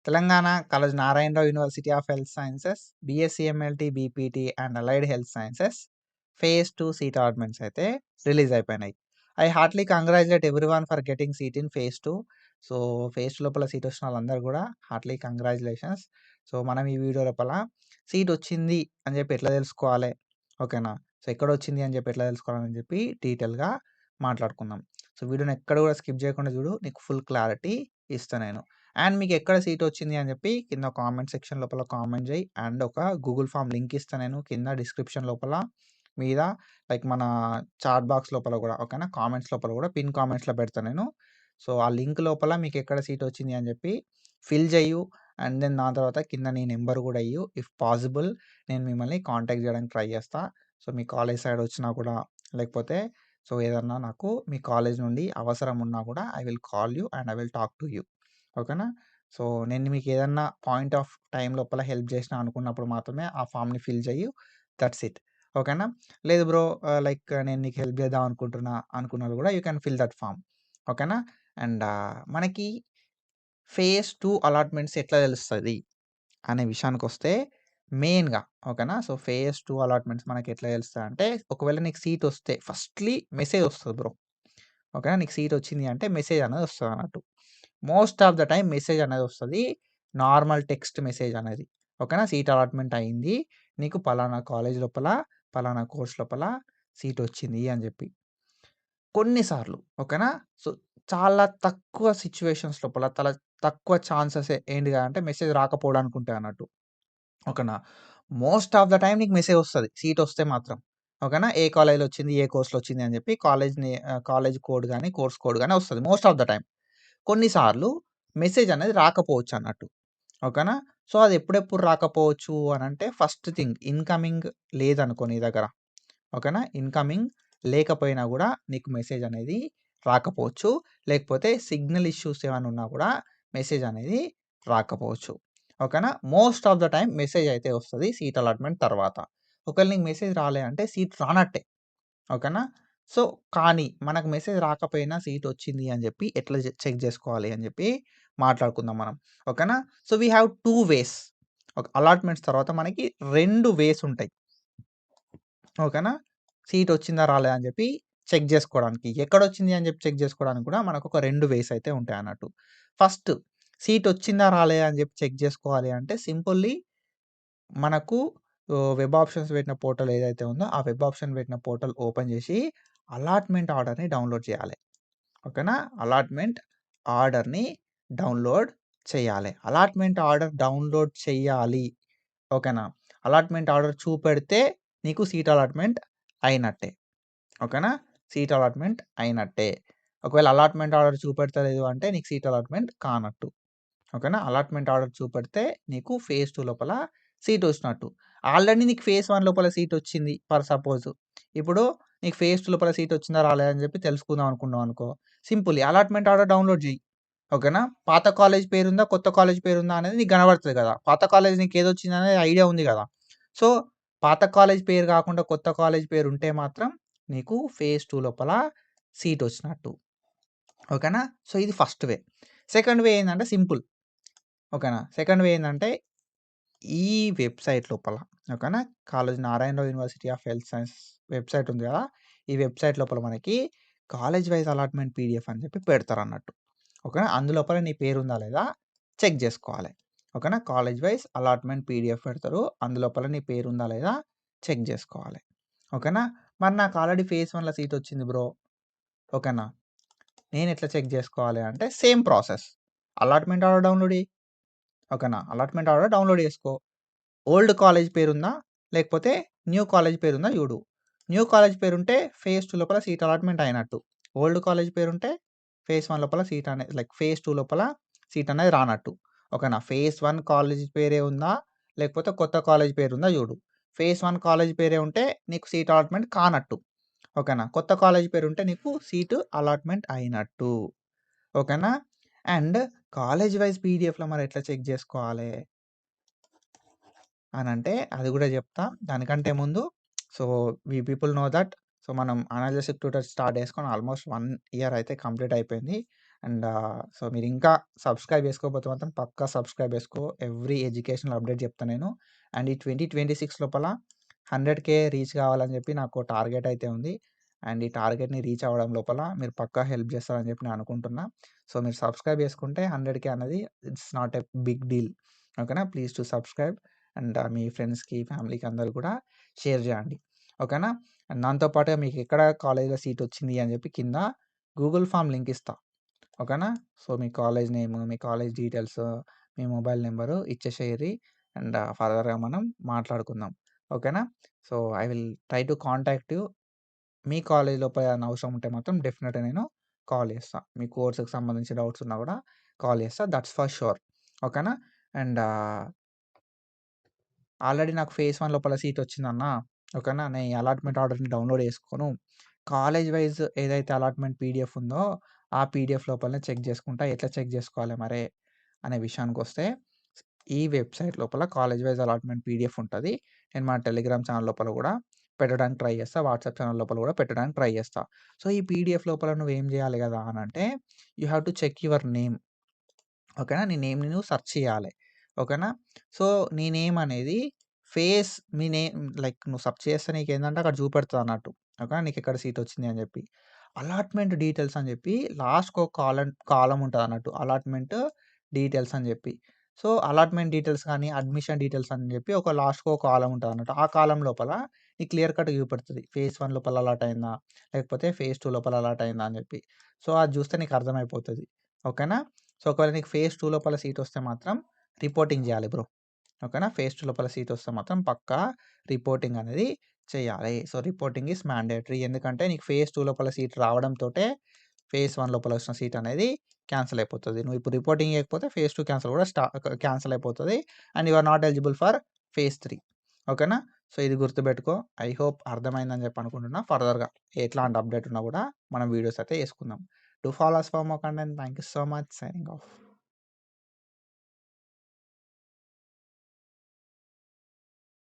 Telangana Kaloji Narayanarao university of health sciences, BSc MLT, BPT and allied health sciences phase 2 seat allotments అయితే release అయిపోయినాయి. I heartly congratulate everyone for getting seat in phase 2. So, phase 2 లోపల seat వచ్చిన వాళ్ళందరూ కూడా Hartley congratulations. So, మనం ఈ video లోపల seat వచ్చింది అని చెప్పి ఎట్లా తెలుసుకోవాలి? ఓకేనా? సో, ఎక్కడొచ్చింది అని చెప్పి ఎట్లా తెలుసుకోవాలని చెప్పి డీటెయిల్‌గా మాట్లాడుకుందాం. సో, వీడియోని ఎక్కడ కూడా స్కిప్ చేయకుండా చూడు. నీకు ఫుల్ క్లారిటీ ఇస్తా నేను. అండ్ మీకు ఎక్కడ సీట్ వచ్చింది అని చెప్పి కింద కామెంట్ సెక్షన్ లోపల కామెంట్ చేయి. అండ్ ఒక గూగుల్ ఫామ్ లింక్ ఇస్తా నేను కింద డిస్క్రిప్షన్ లోపల మీద లైక్ మన చాట్ బాక్స్ లోపల కూడా ఓకేనా, కామెంట్స్ లోపల కూడా పిన్ కామెంట్స్లో పెడతాను నేను. సో ఆ లింక్ లోపల మీకు ఎక్కడ సీట్ వచ్చింది అని చెప్పి ఫిల్ చేయు. అండ్ దెన్ దాని తర్వాత కింద నీ నెంబర్ కూడా ఇయ్యు. ఇఫ్ పాసిబుల్ నేను మిమ్మల్ని కాంటాక్ట్ చేయడానికి ట్రై చేస్తా. సో మీ కాలేజ్ సైడ్ వచ్చినా కూడా లేకపోతే సో ఏదన్నా నాకు మీ కాలేజ్ నుండి అవసరం ఉన్నా కూడా I will call you and I will talk to you. ఓకేనా? సో నేను మీకు ఏదన్నా పాయింట్ ఆఫ్ టైం లోపల హెల్ప్ చేసిన అనుకున్నప్పుడు మాత్రమే ఆ ఫామ్‌ని ఫిల్ చెయ్యు. That's it. ఓకేనా? లేదు బ్రో లైక్ నేను నీకు హెల్ప్ చేద్దాం అనుకుంటున్నా అనుకున్నప్పుడు కూడా you can fill that form. ఓకేనా? అండ్ మనకి ఫేజ్ 2 అలాట్మెంట్స్ ఎట్లా తెలుస్తది అనే విషయానికొస్తే మెయిన్‌గా ఓకేనా? సో ఫేజ్ 2 అలాట్మెంట్స్ మనకి ఎట్లా తెలుస్తాయంటే ఒకవేళ నీకు సీట్ వస్తే ఫస్ట్‌లీ మెసేజ్ వస్తది బ్రో. ఓకేనా? నీకు సీట్ వచ్చింది అంటే మెసేజ్ అనేది వస్తదన్నట్టు. Most of the time message అనేది వస్తది. నార్మల్ టెక్స్ట్ మెసేజ్ అనేది. ఓకేనా? సీట్ అలాట్మెంట్ అయింది. నీకు పలానా కాలేజ్ లోపల, పలానా కోర్స్ లోపల సీట్ వచ్చింది అని చెప్పి. కొన్ని సార్లు ఓకేనా? సో, చాలా తక్కువ సిట్యుయేషన్స్ లోపల చాలా తక్కువ ఛాన్సెసే ఏంటిగా అంటే మెసేజ్ రాకపోవడానికి ఉంటాయన్నట్టు. ఓకేనా? మోస్ట్ ఆఫ్ ద టైమ్ నీకు మెసేజ్ వస్తది. సీట్ వస్తే మాత్రం. ఓకేనా? ఏ కాలేజ్‌లో వచ్చింది, ఏ కోర్స్‌లో వచ్చింది అని చెప్పి కాలేజ్ కోడ్ గాని, కోర్స్ కోడ్ గాని వస్తది మోస్ట్ ఆఫ్ ద టైమ్. కొన్నిసార్లు మెసేజ్ అనేది రాకపోవచ్చు అన్నట్టు. ఓకేనా? సో, అది ఎప్పుడెప్పుడు రాకపోవచ్చు అనంటే ఫస్ట్ థింగ్ ఇన్‌కమింగ్ లేదనుకో నీ దగ్గర. ఓకేనా? ఇన్‌కమింగ్ లేకపోయినా గూడా నీకు మెసేజ్ అనేది రాకపోవచ్చు. లేకపోతే సిగ్నల్ ఇష్యూస్ ఏమైనా ఉన్నా కూడా మెసేజ్ అనేది రాకపోవచ్చు. ఓకేనా? Most of the time message అయితే వస్తది సీట్ అలాట్మెంట్ తర్వాత. ఒకవేళ నీకు మెసేజ్ రాలే అంటే సీట్ రానట్టే. ఓకేనా? సో, కానీ మనకు మెసేజ్ రాకపోయినా సీట్ వచ్చింది అని జెప్పి ఎట్లా చెక్ జేసుకోవాలి అని జెప్పి మాట్లాడుకుందాం మనం. ఓకేనా? So, we have 2 ways. Allotments తర్వాత మనకి 2 వేస్ ఉంటాయి. ఓకేనా? సీట్ వచ్చిందా రాలేదా అని జెప్పి చెక్ జేసుకోవడానికి. ఎక్కడొచ్చింది అని జెప్పి చెక్ జేసుకోవడానికి కూడా మనకొక 2 వేస్ అయితే ఉంటాయన్నట్టు. ఫస్ట్ సీట్ వచ్చిందా రాలేదా అని జెప్పి చెక్ జేసుకోవాలి అంటే సింపుల్లీ మనకు వెబ్ ఆప్షన్స్ పెట్టిన పోర్టల్ ఏదైతే ఉందో, ఆ వెబ్ ఆప్షన్ పెట్టిన పోర్టల్ ఓపెన్ చేసి అలాట్మెంట్ ఆర్డర్‌ని డౌన్‌లోడ్ చేయాలి. ఓకేనా? అలాట్మెంట్ ఆర్డర్‌ని డౌన్‌లోడ్ చేయాలి. అలాట్మెంట్ ఆర్డర్ డౌన్‌లోడ్ చెయ్యాలి. ఓకేనా? అలాట్మెంట్ ఆర్డర్ చూపెడితే నీకు సీట్ అలాట్మెంట్ అయినట్టే. ఓకేనా? సీట్ అలాట్మెంట్ అయినట్టే. ఒకవేళ అలాట్మెంట్ ఆర్డర్ చూపెడతలేదు అంటే నీకు సీట్ అలాట్మెంట్ కానట్టు. ఓకేనా? అలాట్మెంట్ ఆర్డర్ చూపెడితే నీకు ఫేజ్ 2 లోపల సీట్ వచ్చినట్టు. ఆల్రెడీ నీకు ఫేజ్ 1 లోపల సీట్ వచ్చింది ఫర్ సపోజ్. ఇప్పుడు నీకు ఫేజ్ 2 లోపల సీట్ వచ్చిందా రాలేదా అని చెప్పి తెలుసుకుందాం అనుకున్నావు అనుకో. సింపుల్ అలాట్మెంట్ ఆర్డర్ డౌన్‌లోడ్ చెయ్యి. ఓకేనా? పాత కాలేజ్ పేరుందా? కొత్త కాలేజ్ పేరుందా? అనేది నీకు కనబడుతది కదా! పాత కాలేజ్ నీకు ఏదొచ్చింది అనేది ఐడియా ఉంది కదా! సో, పాత కాలేజ్ పేరు కాకుండా కొత్త కాలేజ్ పేరు ఉంటే మాత్రం నీకు ఫేజ్ 2 లోపల సీట్ వచ్చినట్టు. ఓకేనా? సో, ఇది ఫస్ట్ వే. సెకండ్ వే ఏందంటే సింపుల్. ఓకేనా? సెకండ్ వే ఏందంటే, ఈ వెబ్‌సైట్ లోపల ఓకేనా? Kaloji Narayanarao university of health science website ఉంది గదా! ఈ వెబ్‌సైట్ లోపల మనకి కాలేజ్ వైస్ అలాట్మెంట్ పీడీఎఫ్ అని చెప్పి పెడతారన్నట్టు. ఓకేనా? అందులోపల నీ పేరుందా లేదా చెక్ జేసుకోవాలి. ఓకేనా? కాలేజ్ వైస్ అలాట్మెంట్ పీడీఎఫ్ పెడతారు. అందులోపల నీ పేరుందా లేదా చెక్ జేసుకోవాలి. ఓకేనా? మరి నాకు ఆల్రెడీ ఫేజ్ 1లో సీట్ వచ్చింది బ్రో. ఓకేనా? నేనెట్లా చెక్ జేసుకోవాలి అంటే same process. Allotment order download చెయి. ఓకేనా? అలాట్మెంట్ ఆర్డర్ డౌన్‌లోడ్ చేసుకో. ఓల్డ్ కాలేజ్ పేరుందా? లేకపోతే న్యూ కాలేజ్ పేరుందా జూడు. న్యూ కాలేజ్ పేరుంటే ఫేజ్ 2 లోపల సీట్ అలాట్మెంట్ అయినట్టు. ఓల్డ్ కాలేజ్ పేరుంటే ఫేజ్ 1 లోపల సీట్ అనేది లైక్ ఫేజ్ 2 లోపల సీట్ అనేది రానట్టు. ఓకేనా? ఫేజ్ 1 కాలేజ్ పేరే ఉందా? లేకపోతే కొత్త కాలేజ్ పేరుందా జూడు. ఫేజ్ 1 కాలేజ్ పేరే ఉంటే నీకు సీట్ అలాట్మెంట్ కానట్టు. ఓకేనా? కొత్త కాలేజ్ పేరుంటే నీకు సీటు అలాట్మెంట్ అయినట్టు. ఓకేనా? అండ్ కాలేజ్ వైస్ పీడీఎఫ్‌లో మరి ఎట్లా చెక్ జేసుకోవాలి అనంటే అది గూడా జెప్తా. దానికంటే ముందు so, we people know that so, మనం అనాలిసిస్ ట్యూటర్ స్టార్ట్ జేసుకొని ఆల్మోస్ట్ 1 ఇయర్ అయితే కంప్లీట్ అయిపోయింది. అండ్ సో మీరు ఇంకా సబ్స్క్రైబ్ చేసుకోకపోతే మాత్రం పక్కా సబ్స్క్రైబ్ చేసుకో. ఎవ్రీ ఎడ్యుకేషనల్ అప్డేట్ చెప్తాను నేను. అండ్ ఈ 2026 లోపల 100K రీచ్ కావాలని చెప్పి నాకు టార్గెట్ అయితే ఉంది. అండ్ ఈ టార్గెట్‌ని రీచ్ అవ్వడం లోపల మీరు పక్కా హెల్ప్ చేస్తారని చెప్పి నేను అనుకుంటున్నా. సో మీరు సబ్స్క్రైబ్ చేసుకుంటే 100K అనేది it's not a big deal. ఓకేనా? ప్లీజ్ టు సబ్స్క్రైబ్ అండ్ మీ ఫ్రెండ్స్‌కి, ఫ్యామిలీకి అందరూ కూడా షేర్ చేయండి. ఓకేనా? అండ్ దాంతో పాటుగా మీకు ఎక్కడ కాలేజ్‌లో సీట్ వచ్చింది అని చెప్పి కింద గూగుల్ ఫార్మ్ లింక్ ఇస్తా. ఓకేనా? సో మీ కాలేజ్ నేమ్, మీ కాలేజ్ డీటెయిల్స్, మీ మొబైల్ నంబరు ఇచ్చేసేయండి. అండ్ ఫర్దర్‌గా మనం మాట్లాడుకుందాం. ఓకేనా? So I will try to contact you. Me college లోపల ఏదైనా అవసరం ఉంటే మాత్రం డెఫినెట్‌గా నేను కాల్ చేస్తా. మీ కోర్స్‌కి సంబంధించి డౌట్స్ ఉన్నా కూడా కాల్ చేస్తా. That's for sure. ఓకేనా? అండ్ ఆల్రెడీ నాకు ఫేజ్ 1 లోపల సీట్ వచ్చిందన్న. ఓకేనా? నేను ఈ అలాట్‌మెంట్ ఆర్డర్‌ని డౌన్‌లోడ్ చేసుకోను. కాలేజ్ వైస్ ఏదైతే అలాట్‌మెంట్ పీడీఎఫ్ ఉందో, ఆ పీడీఎఫ్ లోపలనే చెక్ చేసుకుంటా. ఎట్లా చెక్ చేసుకోవాలి మరే అనే విషయానికొస్తే, ఈ వెబ్‌సైట్ లోపల కాలేజ్ వైస్ అలాట్‌మెంట్ పీడీఎఫ్ ఉంటది. నేను మా టెలిగ్రామ్ ఛానల్ లోపల కూడా పెట్టడానికి ట్రై చేస్తా. వాట్సాప్ ఛానల్ లోపల కూడా పెట్టడానికి ట్రై చేస్తా. సో ఈ పీడీఎఫ్ లోపల నువ్వేం చేయాలి కదా అనంటే, you have to check your name. ఓకేనా? నీ నేమ్‌ని నువ్వు సెర్చ్ చేయాలి. ఓకేనా? సో నీ నేమ్ అనేది మీ నేమ్ లైక్ నువ్వు సెర్చ్ చేస్తే నీకేందంటే అక్కడ చూపెడతదన్నట్టు. ఓకేనా? నీకెక్కడ సీట్ వచ్చింది అని చెప్పి. అలాట్‌మెంట్ డీటెయిల్స్ అని చెప్పి లాస్ట్‌కి ఒక కాలమ్ ఉంటదన్నట్టు. అలాట్‌మెంట్ డీటెయిల్స్ అని చెప్పి. సో అలాట్‌మెంట్ డీటెయిల్స్ కానీ, అడ్మిషన్ డీటెయిల్స్ అని చెప్పి ఒక లాస్ట్‌కి ఒక కాలమ్ ఉంటదన్నట్టు. ఆ కాలమ్ లోపల నీకు క్లియర్ కట్‌గా చూపెడుతది. ఫేజ్ 1 లోపల అలాట్ అయిందా? లేకపోతే ఫేజ్ 2 లోపల అలాట్ అయిందా అని చెప్పి. సో అది చూస్తే నీకు అర్థమైపోతది. ఓకేనా? సో ఒకవేళ నీకు ఫేజ్ 2 లోపల సీట్ వస్తే మాత్రం రిపోర్టింగ్ చేయాలి బ్రో. ఓకేనా? ఫేజ్ 2 లోపల సీట్ వస్తే మాత్రం పక్కా రిపోర్టింగ్ అనేది చేయాలి. So reporting is mandatory. ఎందుకంటే నీకు ఫేజ్ 2 లోపల సీట్ రావడంతోటే ఫేజ్ 1 లోపల వచ్చిన సీట్ అనేది క్యాన్సిల్ అయిపోతది. నువ్వు ఇప్పుడు రిపోర్టింగ్ చేయకపోతే ఫేజ్ 2 క్యాన్సిల్ కూడా క్యాన్సిల్ అయిపోతది. And you are not eligible for phase 3. ఓకేనా? సో ఇది గుర్తుపెట్టుకో. ఐ హోప్ అర్థమైందని చెప్పి అనుకుంటున్నా. ఫర్దర్‌గా ఎట్లాంటి అప్డేట్ ఉన్నా కూడా మనం వీడియోస్ అయితే చేసుకుందాం. Do follow us for more content. Thank you so much. Signing of.